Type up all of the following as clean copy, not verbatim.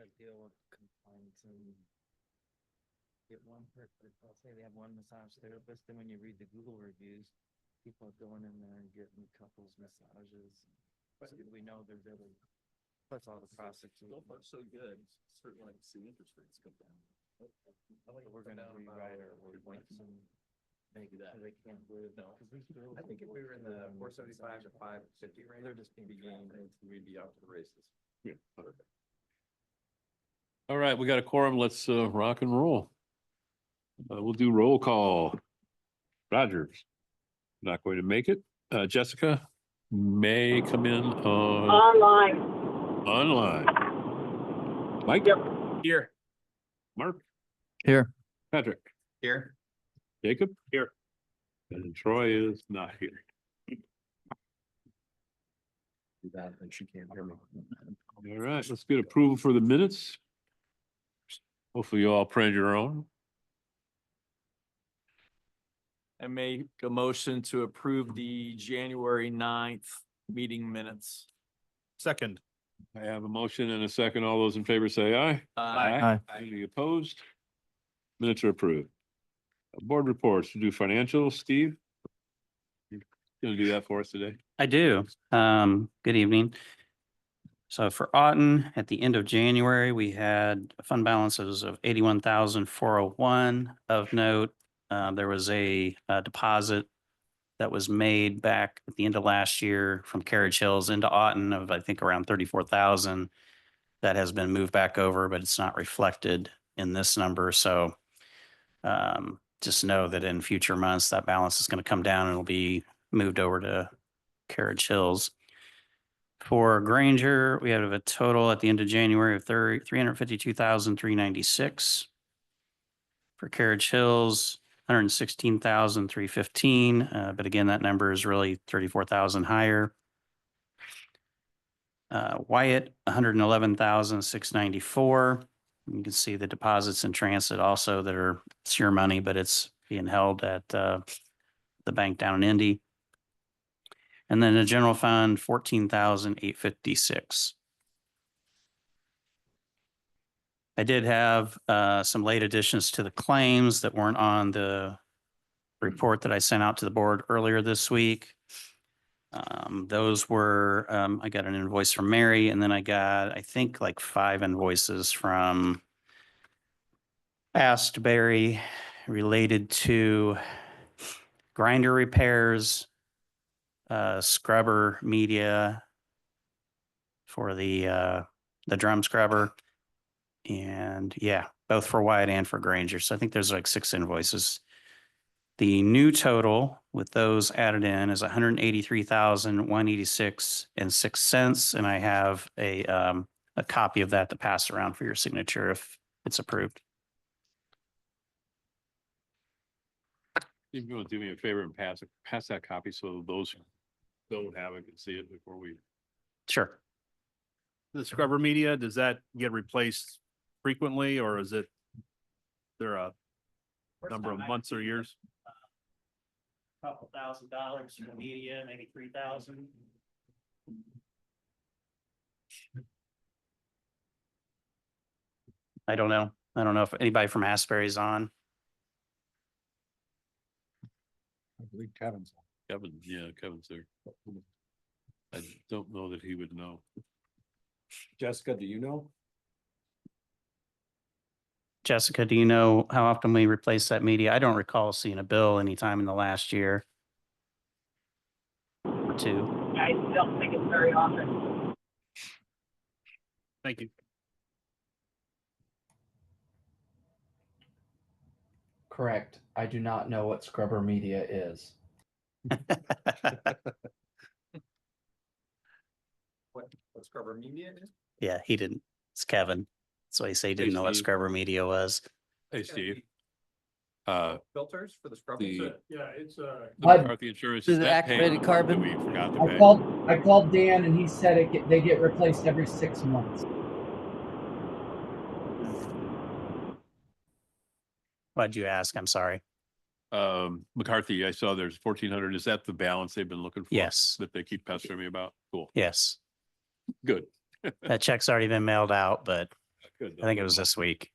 that deal with complaints and get one person, I'll say they have one massage therapist, then when you read the Google reviews, people are going in there and getting couples massages. So we know there's other, plus all the prostitutes. So far, so good. Certainly like to see interest rates come down. We're gonna rewrite our ordinance and make Do that. so they can't live. No. I think if we were in the 475 to 550 range, They're just being Beginning, we'd be out to the races. Yeah. All right, we got a quorum. Let's rock and roll. We'll do roll call. Rogers, not going to make it. Jessica may come in Online. online. Mike? Yep. here, Mark? Here. Patrick? here. Jacob? Here. And Troy is not here. Do that, and she can't hear me. All right, let's get approval for the minutes. Hopefully you all printed your own. I make a motion to approve the January 9th meeting minutes. Second. I have a motion and a second. All those in favor say aye. Aye. Any opposed? Minutes are approved. Board reports to do financials. Steve? You're gonna do that for us today? I do. Good evening. So for Auten, at the end of January, we had fund balances of 81,401. Of note, there was a deposit that was made back at the end of last year from Carriage Hills into Auten of, I think, around 34,000. That has been moved back over, but it's not reflected in this number. So just know that in future months, that balance is going to come down and it'll be moved over to Carriage Hills. For Granger, we have a total at the end of January of 352,396. For Carriage Hills, 116,315. But again, that number is really 34,000 higher. Wyatt, 111,694. You can see the deposits in transit also that are, it's your money, but it's being held at the bank down in Indy. And then the general fund, 14,856. I did have some late additions to the claims that weren't on the report that I sent out to the board earlier this week. Those were, I got an invoice from Mary, and then I got, I think, like 5 invoices from Astbury related to grinder repairs, scrubber media for the drum scrubber, and yeah, both for Wyatt and for Granger. So I think there's like 6 invoices. The new total with those added in is 183,186.06, and I have a copy of that to pass around for your signature if it's approved. If you want to do me a favor and pass that copy so those who don't have it can see it before we. Sure. The scrubber media, does that get replaced frequently, or is it there a number of months or years? Couple $1,000 for the media, maybe 3,000. I don't know. I don't know if anybody from Asbury's on. I believe Kevin's. Kevin, yeah, Kevin's there. I don't know that he would know. Jessica, do you know? Jessica, do you know how often we replace that media? I don't recall seeing a bill anytime in the last year or 2. I don't think it's very often. Thank you. Correct. I do not know what scrubber media is. What scrubber media is? Yeah, he didn't. It's Kevin. That's why he said he didn't know what Steve. scrubber media was. Hey, Steve. Filters for the scrubbers? Yeah, it's The I'd- McCarthy insurance Is is it that paid activated carbon? that we forgot to I pay. called Dan and he said they get replaced every 6 months. Why'd you ask? I'm sorry. McCarthy, I saw there's 1,400. Is that the balance they've been looking for? Yes. That they keep pestering me about? Cool. Yes. Good. That check's already been mailed out, but Good. I think it was this week.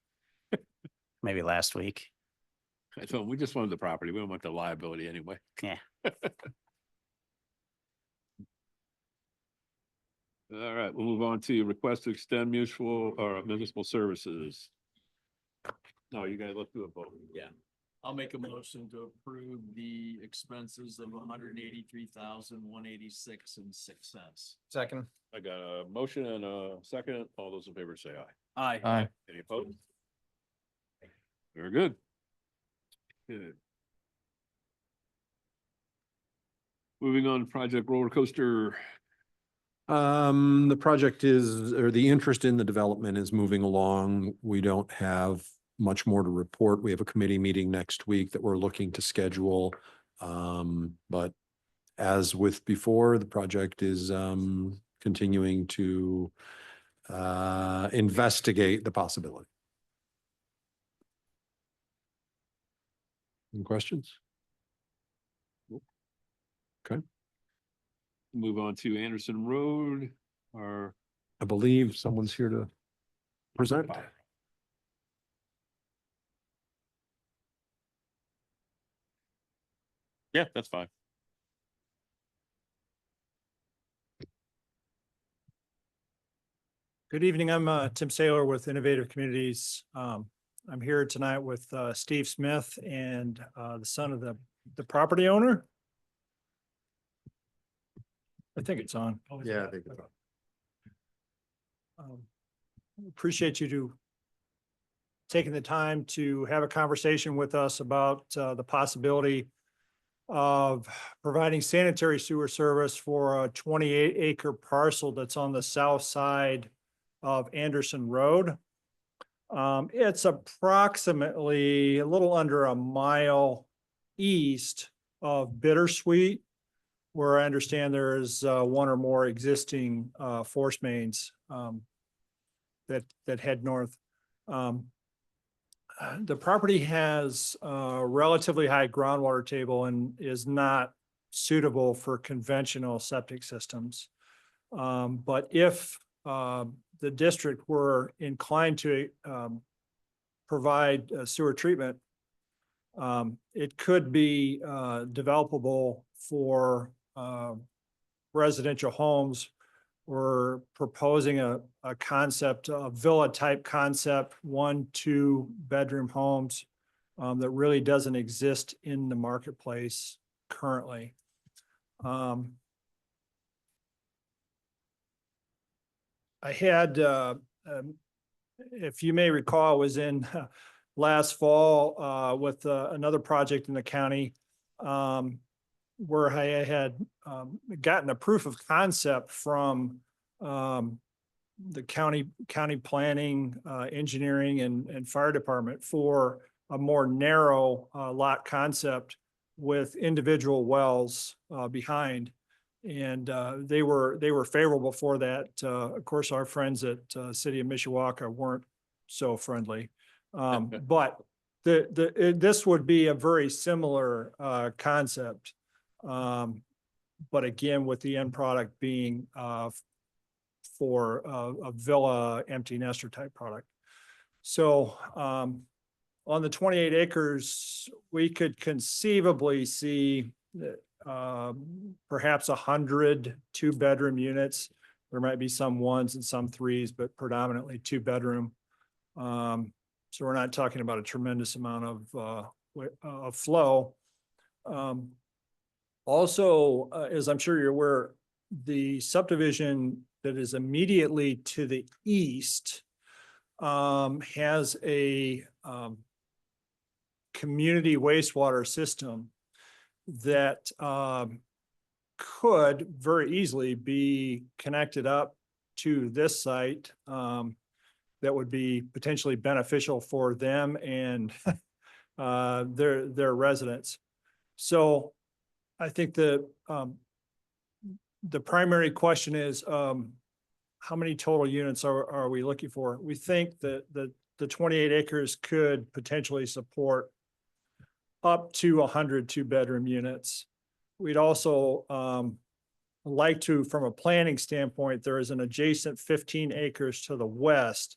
Maybe last week. I told him, we just wanted the property. We don't want the liability anyway. Yeah. All right, we'll move on to request to extend mutual or municipal services. No, you guys, let's do a vote. Yeah. I'll make a motion to approve the expenses of $183,186.06. Second. I got a motion and a second. All those in favor say aye. Aye. Any opposed? Very good. Good. Moving on, Project Roller Coaster. The project is, or the interest in the development is moving along. We don't have much more to report. We have a committee meeting next week that we're looking to schedule. But as with before, the project is continuing to investigate the possibility. Any questions? Okay, Move on to Anderson Road, or I believe someone's here to present. yeah, that's fine. Good evening. I'm Tim Saylor with Innovative Communities. I'm here tonight with Steve Smith and the son of the property owner. I think it's on. Yeah, I think it's Appreciate you taking the time to have a conversation with us about the possibility of providing sanitary sewer service for a 28-acre parcel that's on the south side of Anderson Road. It's approximately a little under a mile east of Bittersweet, where I understand there is one or more existing force mains that head north. The property has a relatively high groundwater table and is not suitable for conventional septic systems. But if the district were inclined to provide sewer treatment, it could be developable for residential homes. We're proposing a concept, a villa type concept, 1-2 bedroom homes that really doesn't exist in the marketplace currently. I had, if you may recall, I was in last fall with another project in the county where I had gotten a proof of concept from the county planning, engineering, and fire department for a more narrow lot concept with individual wells behind. And they were favorable for that. Of course, our friends at City of Mishawaka weren't so friendly. But this would be a very similar concept. But again, with the end product being for a villa empty nester type product. So on the 28 acres, we could conceivably see perhaps 100 2-bedroom units. There might be some 1s and some 3s, but predominantly 2-bedroom. So we're not talking about a tremendous amount of flow. Also, as I'm sure you're aware, the subdivision that is immediately to the east has a community wastewater system that could very easily be connected up to this site that would be potentially beneficial for them and their residents. So I think the primary question is how many total units are we looking for? We think that the 28 acres could potentially support up to 100 2-bedroom units. We'd also like to, from a planning standpoint, there is an adjacent 15 acres to the west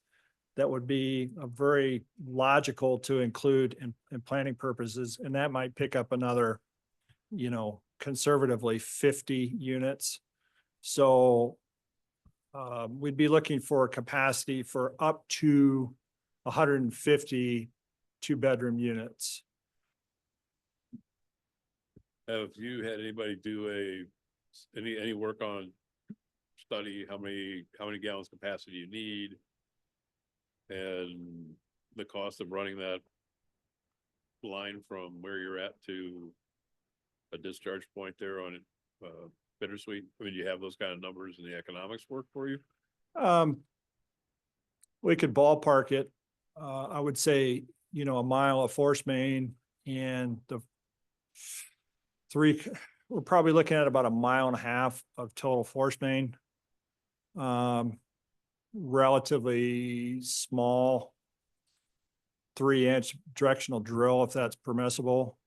that would be very logical to include in planning purposes, and that might pick up another, conservatively 50 units. So we'd be looking for capacity for up to 150 two-bedroom units. Have you had anybody do any work on study how many gallons capacity you need? And the cost of running that line from where you're at to a discharge point there on Bittersweet? I mean, you have those kind of numbers and the economics work for you? We could ballpark it. I would say, a mile of force main and we're probably looking at about 1.5 miles of total force main. Relatively small 3-inch directional drill, if that's permissible.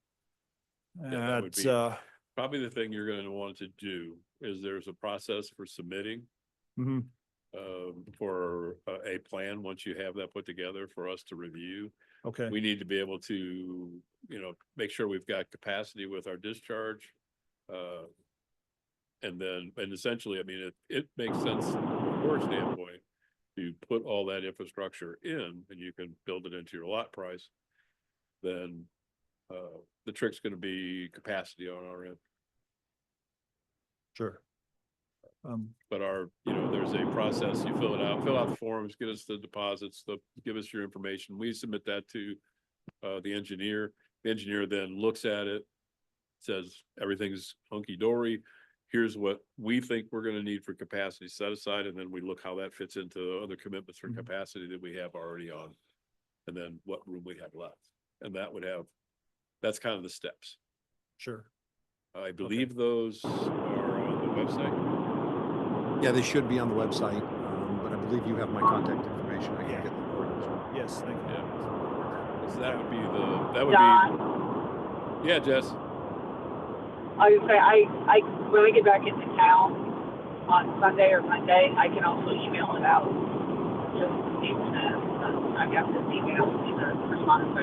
Yeah, that would It's, be- Probably the thing you're gonna want to do is there's a process for submitting mhm, for a plan. Once you have that put together for us to review, okay, we need to be able to, make sure we've got capacity with our discharge. And essentially, I mean, it makes sense from your standpoint to put all that infrastructure in and you can build it into your lot price. Then the trick's gonna be capacity on our end. sure. But there's a process, you fill out the forms, get us the deposits, give us your information. We submit that to the engineer. The engineer then looks at it, says everything's hunky dory. Here's what we think we're gonna need for capacity set aside, and then we look how that fits into other commitments for Mhm. capacity that we have already on. And then what room we have left. And that's kind of the steps. Sure. I believe those are on the website. Yeah, they should be on the website, but I believe you have my contact information. I Yeah. can get them for you. Yes, thank you. Yeah. So that would be John, yeah, Jess. I was gonna say, when I get back into town on Sunday or Monday, I can also email it out. Just Steve Smith. I got this email, the response.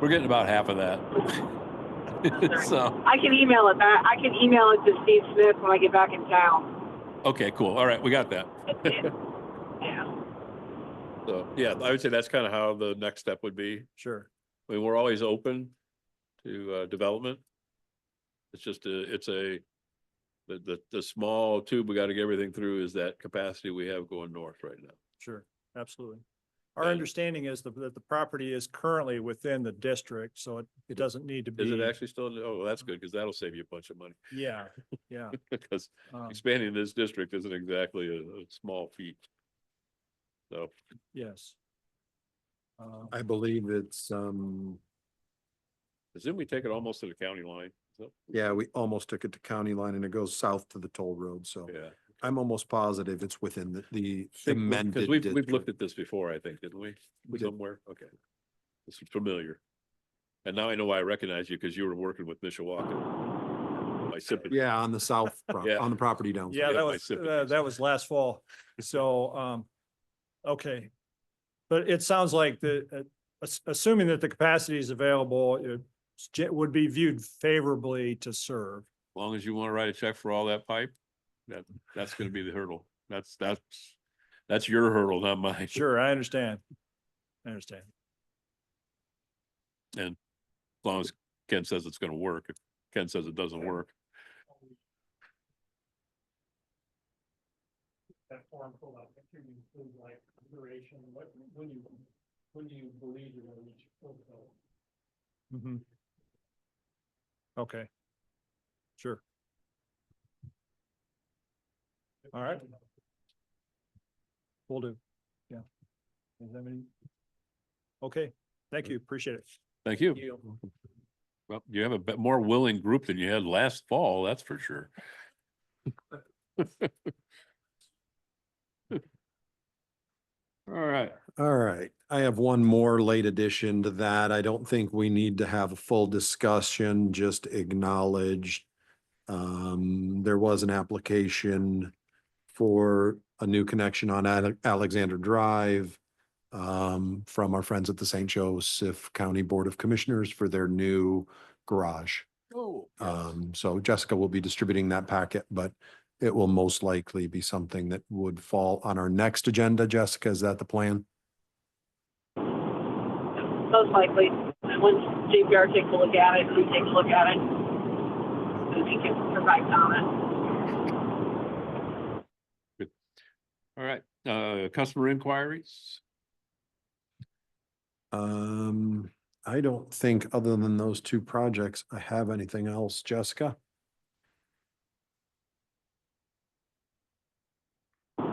We're getting about half of that. So, I can email it back. I can email it to Steve Smith when I get back in town. okay, cool. All right, we got that. Yeah. So, yeah, I would say that's kind of how the next step would be. Sure. I mean, we're always open to development. It's just the small tube we got to get everything through is that capacity we have going north right now. Sure, absolutely. Our And- understanding is that the property is currently within the district, so it doesn't need to be. Is it actually still? Oh, well, that's good because that'll save you a bunch of money. Yeah, yeah. Because Um, expanding this district isn't exactly a small feat. So, Yes. I believe it's, didn't we take it almost to the county line? So, yeah, we almost took it to county line and it goes south to the toll road. So yeah. I'm almost positive it's within the Because amended. we've looked district. at this before, I think, didn't we? We did. Somewhere, okay. This is familiar. And now I know why I recognize you because you were working with Mishawaka. My sympathy. Yeah, on the south, Yeah. on the property down. Yeah, Yeah, my sympathies. that was last fall. So, okay. But it sounds like assuming that the capacity is available, it would be viewed favorably to serve. As long as you want to write a check for all that pipe, that's gonna be the hurdle. That's your hurdle, not mine. Sure, I understand. I understand. And as long as Ken says it's gonna work, if Ken says it doesn't work. That form filled out, make sure you include like duration, when you believe you're gonna reach full development. Mm-hmm. Okay. Sure. All right. Will do. Yeah. Is that any? Okay, thank you, appreciate it. Thank you. Well, you have a bit more willing group than you had last fall, that's for sure. All right. All right. I have one more late addition to that. I don't think we need to have a full discussion, just acknowledge. There was an application for a new connection on Alexander Drive from our friends at the St. Joseph County Board of Commissioners for their new garage. Oh. So Jessica will be distributing that packet, but it will most likely be something that would fall on our next agenda. Jessica, is that the plan? Most likely, once JPR takes a look at it, we take a look at it, and he can provide comment. All right, customer inquiries? I don't think other than those two projects, I have anything else. Jessica? Not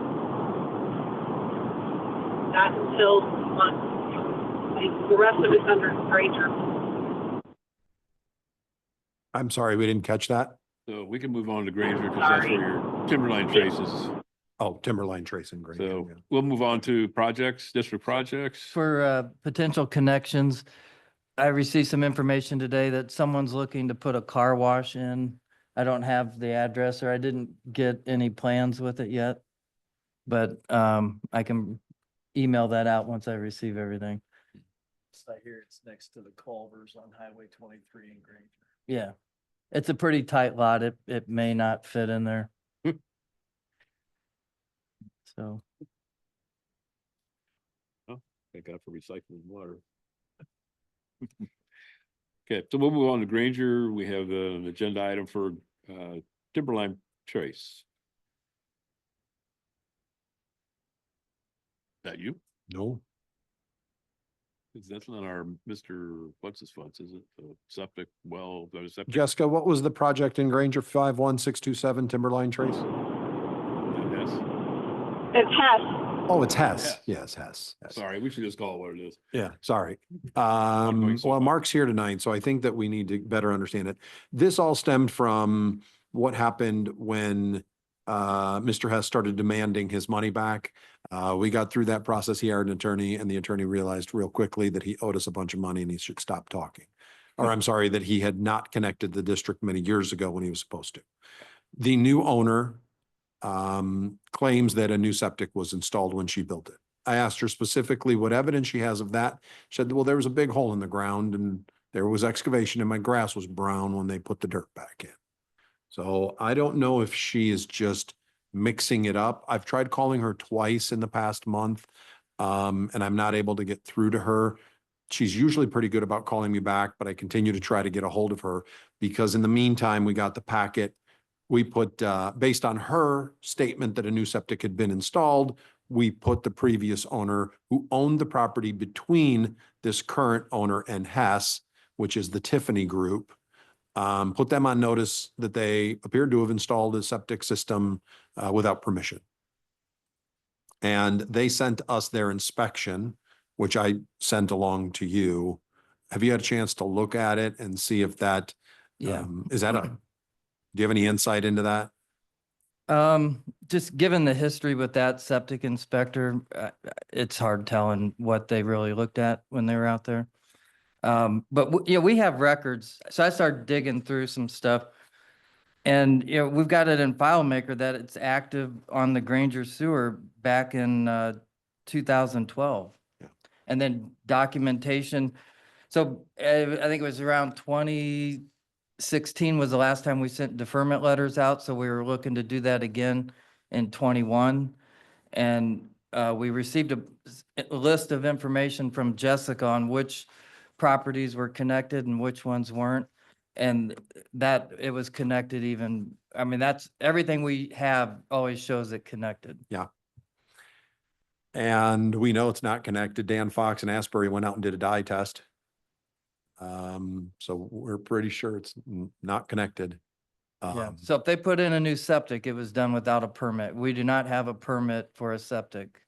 until the rest of it's under Granger. I'm sorry, we didn't catch that. So we can move on to Granger because that's where your timberline traces. Oh, Timberline Tracing, great. So we'll move on to projects, district projects. For potential connections, I received some information today that someone's looking to put a car wash in. I don't have the address or I didn't get any plans with it yet. But I can email that out once I receive everything. I hear it's next to the Culvers on Highway 23 in Granger. Yeah, it's a pretty tight lot. It may not fit in there. So. Thank God for recycling water. Okay, so we'll move on to Granger. We have an agenda item for Timberline Trace. That you? No, That's not our Mr. What's his fuss, is it? The septic well, the septic. Jessica, what was the project in Granger 51627 Timberline Trace? Yes. It's Hess. Oh, it's Hess. Hess. Yes, Hess. Hess. Sorry, we should just call it what it is. Yeah, sorry. going so Well, far. Mark's here tonight, so I think that we need to better understand it. This all stemmed from what happened when Mr. Hess started demanding his money back. We got through that process. He hired an attorney and the attorney realized real quickly that he owed us a bunch of money and he should stop talking. Or I'm sorry, that he had not connected the district many years ago when he was supposed to. The new owner claims that a new septic was installed when she built it. I asked her specifically what evidence she has of that. She said, well, there was a big hole in the ground and there was excavation and my grass was brown when they put the dirt back in. So I don't know if she is just mixing it up. I've tried calling her twice in the past month, and I'm not able to get through to her. She's usually pretty good about calling me back, but I continue to try to get a hold of her because in the meantime, we got the packet. We put, based on her statement that a new septic had been installed, we put the previous owner who owned the property between this current owner and Hess, which is the Tiffany Group, put them on notice that they appeared to have installed a septic system without permission. And they sent us their inspection, which I sent along to you. Have you had a chance to look at it and see if that, is that do you have any insight into that? Just given the history with that septic inspector, it's hard telling what they really looked at when they were out there. But we have records. So I started digging through some stuff and, we've got it in FileMaker that it's active on the Granger sewer back in 2012. Yeah. And then documentation. So I think it was around 2016 was the last time we sent deferment letters out. So we were looking to do that again in 21. And we received a list of information from Jessica on which properties were connected and which ones weren't. And that it was connected even, I mean, that's everything we have always shows it connected. Yeah. And we know it's not connected. Dan Fox and Asbury went out and did a dye test. So we're pretty sure it's not connected. Yeah. So if they put in a new septic, it was done without a permit. We do not have a permit for a septic.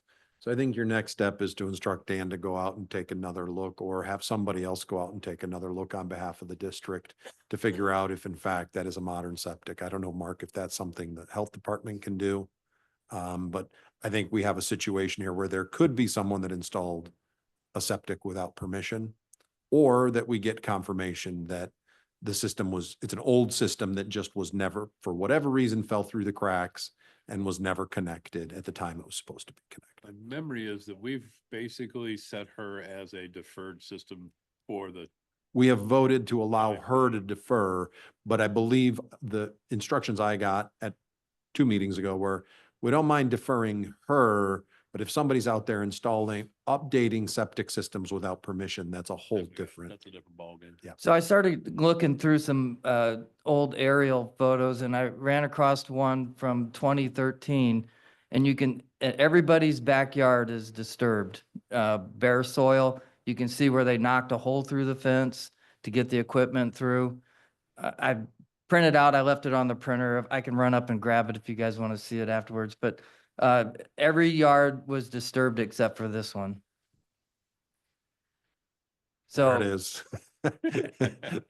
So I think your next step is to instruct Dan to go out and take another look or have somebody else go out and take another look on behalf of the district to figure out if in fact that is a modern septic. I don't know, Mark, if that's something the health department can do. But I think we have a situation here where there could be someone that installed a septic without permission, or that we get confirmation that the system it's an old system that just was never, for whatever reason, fell through the cracks and was never connected at the time it was supposed to be My connected. memory is that we've basically set her as a deferred system for the, We have voted to allow Right. her to defer, but I believe the instructions I got at 2 meetings ago were, we don't mind deferring her, but if somebody's out there installing, updating septic systems without permission, that's a whole different. that's a different ballgame. Yeah. So I started looking through some old aerial photos and I ran across one from 2013. And you can, everybody's backyard is disturbed, bare soil. You can see where they knocked a hole through the fence to get the equipment through. I printed out, I left it on the printer. I can run up and grab it if you guys want to see it afterwards. But every yard was disturbed except for this one. There it So, is.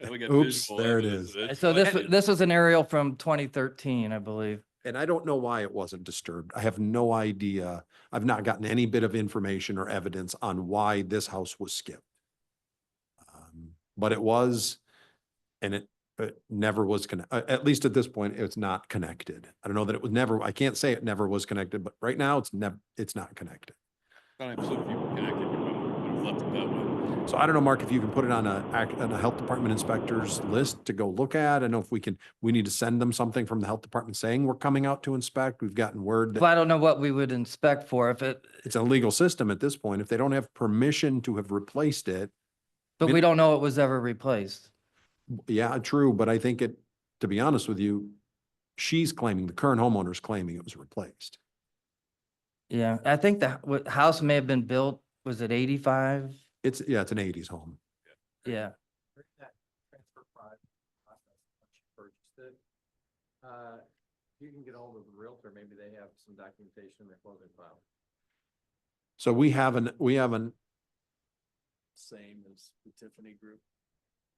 We got Oops, visual there it evidence is. of it. so this, And- this was an aerial from 2013, I believe. And I don't know why it wasn't disturbed. I have no idea. I've not gotten any bit of information or evidence on why this house was skipped. But it was, and it never was at least at this point, it's not connected. I don't know that it was never, I can't say it never was connected, but right now it's it's not connected. I'm sure if you were connected, you probably would have left it that way. So I don't know, Mark, if you can put it on a health department inspector's list to go look at. I don't know if we need to send them something from the health department saying we're coming out to inspect. We've gotten word But that I don't know what we would inspect for if it, it's a legal system at this point. If they don't have permission to have replaced it, but we don't know it was ever replaced. yeah, true, but I think to be honest with you, she's claiming, the current homeowner's claiming it was replaced. Yeah, I think the house may have been built, was it 85? It's an 80s home. Yeah. During that transfer process, once you purchased it, you can get hold of the realtor, maybe they have some documentation in their closing file. So we haven't, Same as the Tiffany Group.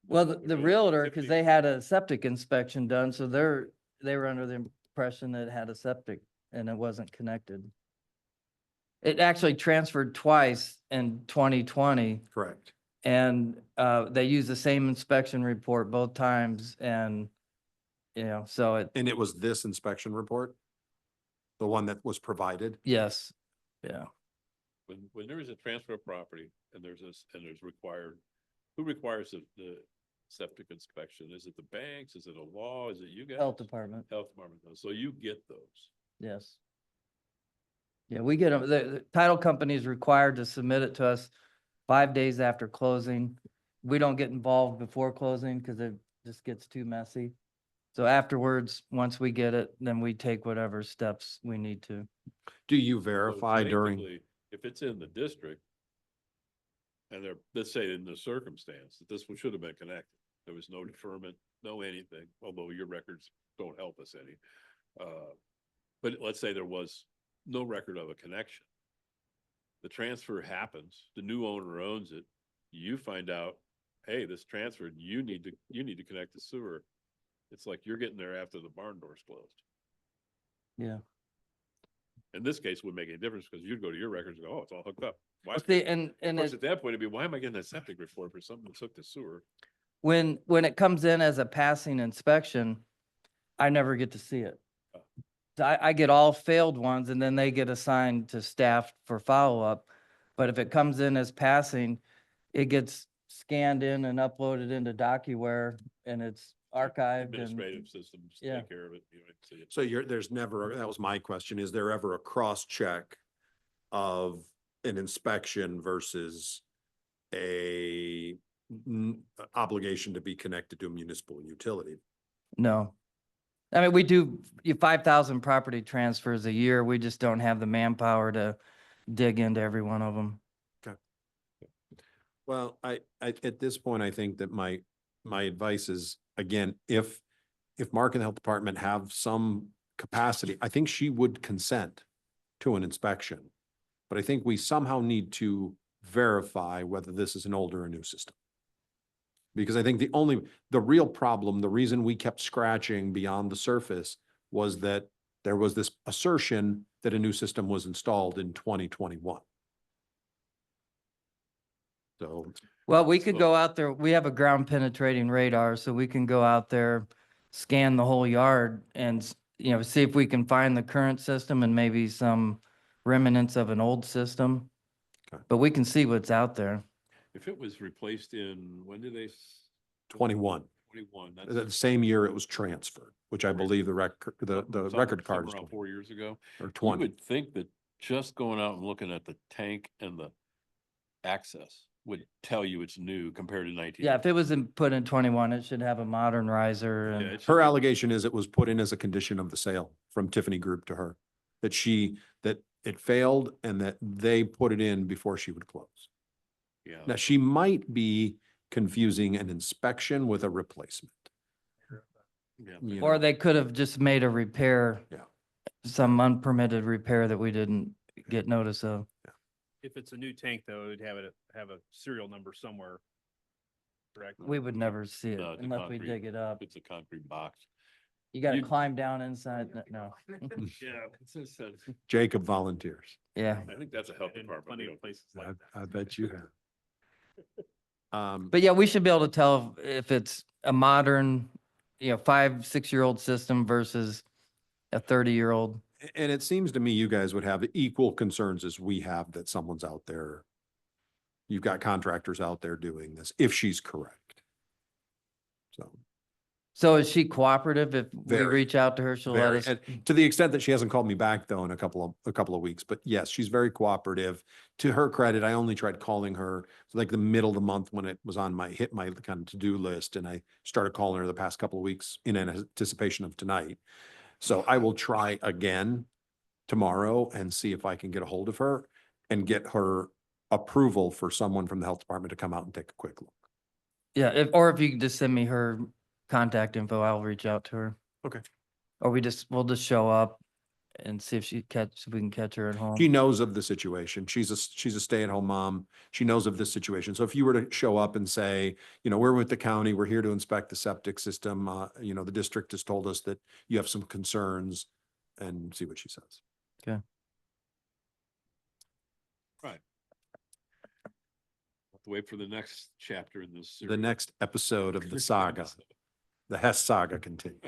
Well, Would the go realtor, 50. because they had a septic inspection done, so they were under the impression that it had a septic and it wasn't connected. It actually transferred twice in 2020 correct. and they used the same inspection report both times and, so And it was this inspection report? The one that was provided? yes, yeah. When there is a transfer of property and there's required, who requires the septic inspection? Is it the banks? Is it a law? Is it you guys? Health department, Health department does. So you get those. yes. Yeah, we get them, the title company is required to submit it to us 5 days after closing. We don't get involved before closing because it just gets too messy. So afterwards, once we get it, then we take whatever steps we need to. Do you So verify during? technically, if it's in the district and let's say in the circumstance that this one should have been connected, there was no deferment, no anything, although your records don't help us any. But let's say there was no record of a connection. The transfer happens, the new owner owns it, you find out, hey, this transferred, you need to connect the sewer. It's like you're getting there after the barn door's closed. Yeah. In this case, it wouldn't make any difference because you'd go to your records and go, oh, it's all hooked up. Why? See, Of and course, at that point, it'd be, why am I getting that septic report for something that's hooked to sewer? when it comes in as a passing inspection, I never get to see it. So I get all failed ones and then they get assigned to staff for follow-up. But if it comes in as passing, it gets scanned in and uploaded into DocuWare and it's archived and, Administrative systems yeah. take care of it. You know, see it. So there's never, that was my question, is there ever a cross-check of an inspection versus obligation to be connected to a municipal utility? no. I mean, we do 5,000 property transfers a year. We just don't have the manpower to dig into every one of them. Well, I at this point, I think that my advice is, again, if Mark and the health department have some capacity, I think she would consent to an inspection. But I think we somehow need to verify whether this is an old or a new system. Because I think the real problem, the reason we kept scratching beyond the surface was that there was this assertion that a new system was installed in 2021. So, Well, we could go out there. We have a ground penetrating radar, so we can go out there, scan the whole yard and see if we can find the current system and maybe some remnants of an old system. Okay. But we can see what's out there. If it was replaced in, when did they? 21. 21, The that's. same year it was transferred, which I believe the record card is Around 4 years ago. or You 20. would think that just going out and looking at the tank and the access would tell you it's new compared to 19. Yeah, if it was put in 21, it should have a modern riser Yeah, and it should Her be- allegation is it was put in as a condition of the sale from Tiffany Group to her, that it failed and that they put it in before she would close. Yeah. Now, she might be confusing an inspection with a replacement. Yeah. you or know. they could have just made a repair. Yeah. Some unpermitted repair that we didn't get notice of. If it's a new tank, though, it'd have a serial number somewhere. Correct? We would never see it No, it's a unless we concrete- dig it up. It's a concrete box. You gotta you- climb down inside. No. Yeah. Jacob volunteers. Yeah. I think that's a health In department. plenty We of don't- places like that. I bet you have. But yeah, we should be able to tell if it's a modern, 5, 6-year-old system versus a 30-year-old. And it seems to me you guys would have equal concerns as we have that someone's out there. You've got contractors out there doing this, if she's correct. So. So is she cooperative? If we Very, reach out to her, she'll let very- us. and to the extent that she hasn't called me back though in a couple of weeks, but yes, she's very cooperative. To her credit, I only tried calling her like the middle of the month when it was on my kind of to-do list, and I started calling her the past couple of weeks in anticipation of tonight. So I will try again tomorrow and see if I can get a hold of her and get her approval for someone from the health department to come out and take a quick look. Yeah, or if you could just send me her contact info, I'll reach out to her. Okay. Or we'll just show up and see if we can catch her at home. She knows of the situation. She's a stay-at-home mom. She knows of this situation. So if you were to show up and say, we're with the county, we're here to inspect the septic system, the district has told us that you have some concerns, and see what she says. Right. Have to wait for the next chapter in this. The series. next episode of the saga, the Hess saga continues.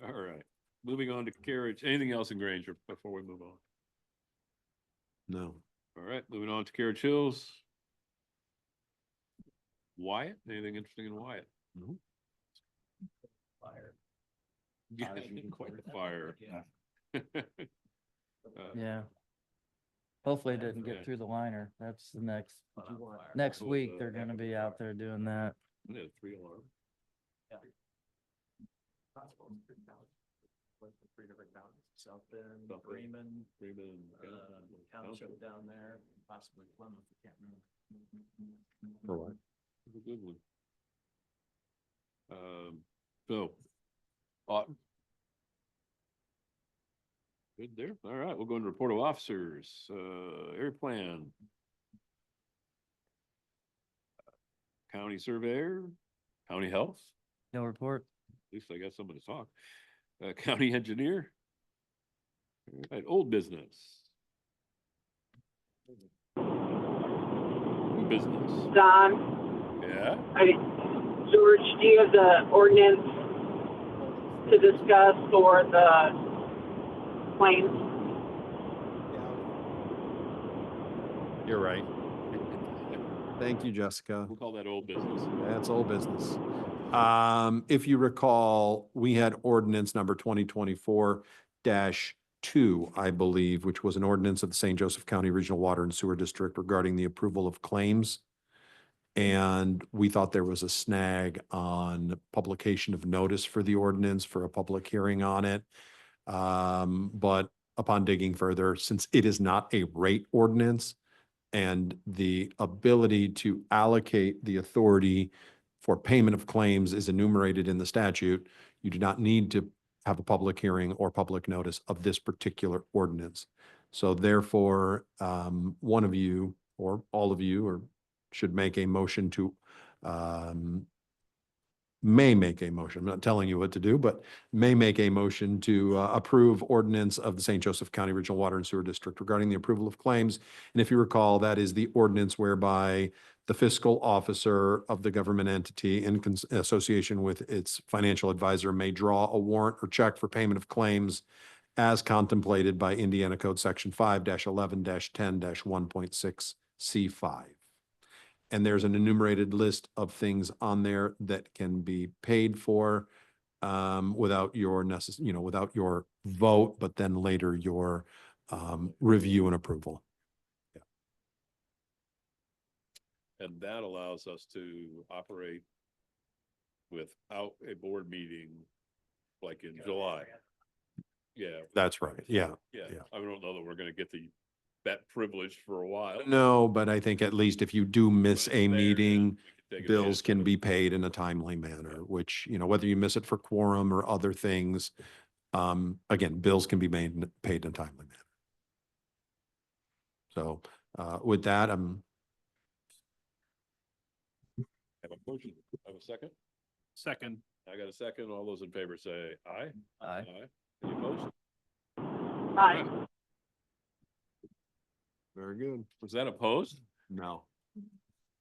All right, moving on to Carriage. Anything else in Granger before we move on? No. All right, moving on to Carriage Hills. Wyatt, anything interesting in Wyatt? No. Fire. Yeah, I didn't quite fire. Yeah. Yeah. Hopefully it didn't Yeah. get through the liner. That's the Fire. next Oh, week. the They're gonna be African out fire. there doing that. We had a 3 alarm. Possible, it's pretty balanced. Went to 3 different counties, South Bend, South Bend, Bremen, Freeman, Township down there, possibly Plymouth, I can't remember. For what? A good one. So, Autumn. Good there. All right, we'll go into report of officers, area plan. County surveyor, county health, No report. at least I got someone to talk. County engineer. All right, old business. New business. Don, Yeah, George, do you have the ordinance to discuss for the claims? You're right. Thank you, Jessica. we'll call that old business. That's old business. If you recall, we had ordinance number 2024-2, I believe, which was an ordinance of the St. Joseph County Regional Water and Sewer District regarding the approval of claims. And we thought there was a snag on publication of notice for the ordinance for a public hearing on it. But upon digging further, since it is not a rate ordinance, and the ability to allocate the authority for payment of claims is enumerated in the statute, you do not need to have a public hearing or public notice of this particular ordinance. So therefore, one of you or all of you should make a motion to may make a motion, I'm not telling you what to do, but may make a motion to approve ordinance of the St. Joseph County Regional Water and Sewer District regarding the approval of claims. And if you recall, that is the ordinance whereby the fiscal officer of the government entity in association with its financial advisor may draw a warrant or check for payment of claims as contemplated by Indiana Code Section 5-11-10-1.6 C5. And there's an enumerated list of things on there that can be paid for without your without your vote, but then later your review and approval. And that allows us to operate without a board meeting like in July. Yeah, That's right. Yeah. yeah. Yeah. I don't know that we're gonna get that privilege for a while. No, but I think at least if you do miss But a it's there, meeting, we can take bills advantage can of it. be paid in a timely manner, which, whether you miss it for quorum or other things, again, bills can be paid in a timely manner. So, with that, Have a motion, have a second? Second. I got a second. All those in favor say aye. Aye. Any opposed? Aye. very good. Was that opposed? No.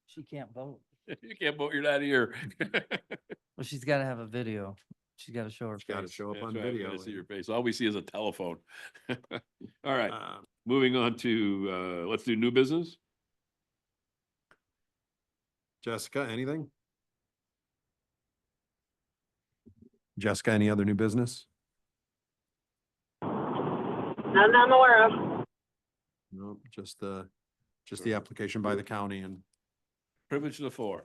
She can't vote. You can't vote, you're not here. Well, she's gotta have a video. She's gotta show her Got to face. show up That's on why I'm video. gonna see your face. All we see is a telephone. All right, Uh, moving on to, let's do new business. Jessica, anything? Jessica, any other new business? None I'm aware of. No, just the application by the county and Privilege to the floor.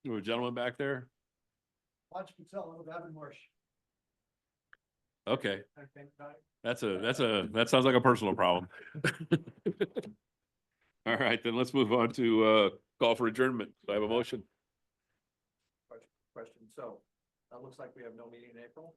You a gentleman back there? Watch Patel of Avonmarsh. Okay, that sounds like a personal problem. All right, then let's move on to, call for adjournment. Do I have a motion? Question, so, that looks like we have no meeting in April?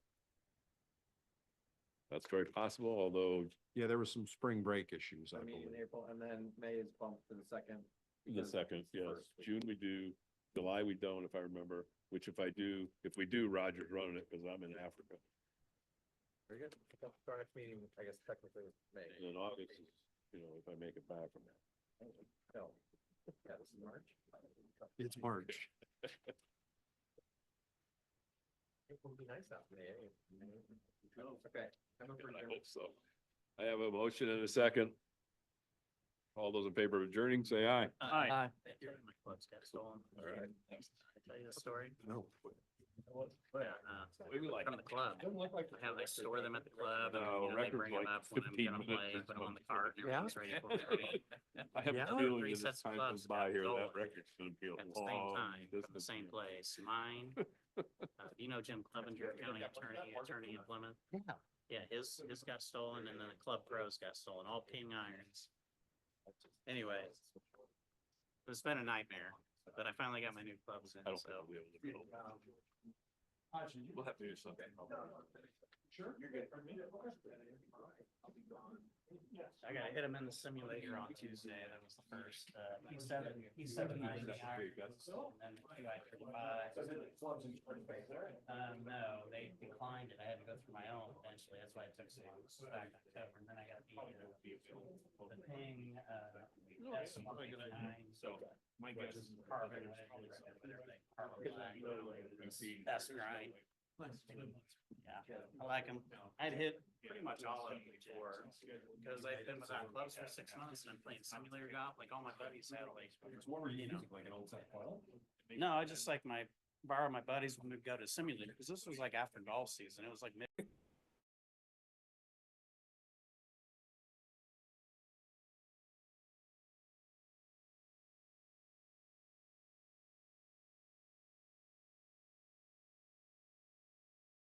That's very possible, although yeah, there was some spring break issues, I No meeting in believe. April, and then May is bumped to the second. the because second, it's the yes. first week. June we do, July we don't, if I remember, which if we do, Roger's running it because I'm in Africa. Very good. Our next meeting, I guess technically is May. And in August is, if I make it back from that. No, yeah, this is March. It's March. It will be nice out there. Okay. I'm up for I adjournment. hope so. I have a motion and a second. All those in favor of adjourning, say aye. Aye. Aye. My clothes got stolen. All right. Tell you a story? No. We like From the club. I store them at the club. No, And, they records bring them like up when I'm 15 gonna play, minutes put them on the before cart. and Yeah? everything's ready for me. I have Yeah. a feeling Three that as sets of time gloves goes by got here, that stolen record's gonna be a At the same long time, from the distance. same place. Mine, Jim Clevenger, county attorney in Plymouth. Yeah. Yeah, his got stolen and then the Club Pros got stolen, all ping irons. Anyway, it's been a nightmare, but I finally got my new clubs in, I don't think so. I'll be able to go. We'll have to do something. Sure. You're good. I gotta hit him in the simulator on Tuesday. That was the first, he's 790 irons, and then the QI 35. No, they declined it. I had to go through my own eventually. That's why it took so long. Back in October, and then I got the ping, that's 159. So my guess is. Carbon. That's right. Yeah, I like them. I'd hit pretty much all of them before, because I've been without clubs for 6 months and I'm playing simulator golf, like all my buddies had like, No, I just borrow my buddies when we go to simulator, because this was like after golf season. It was like mid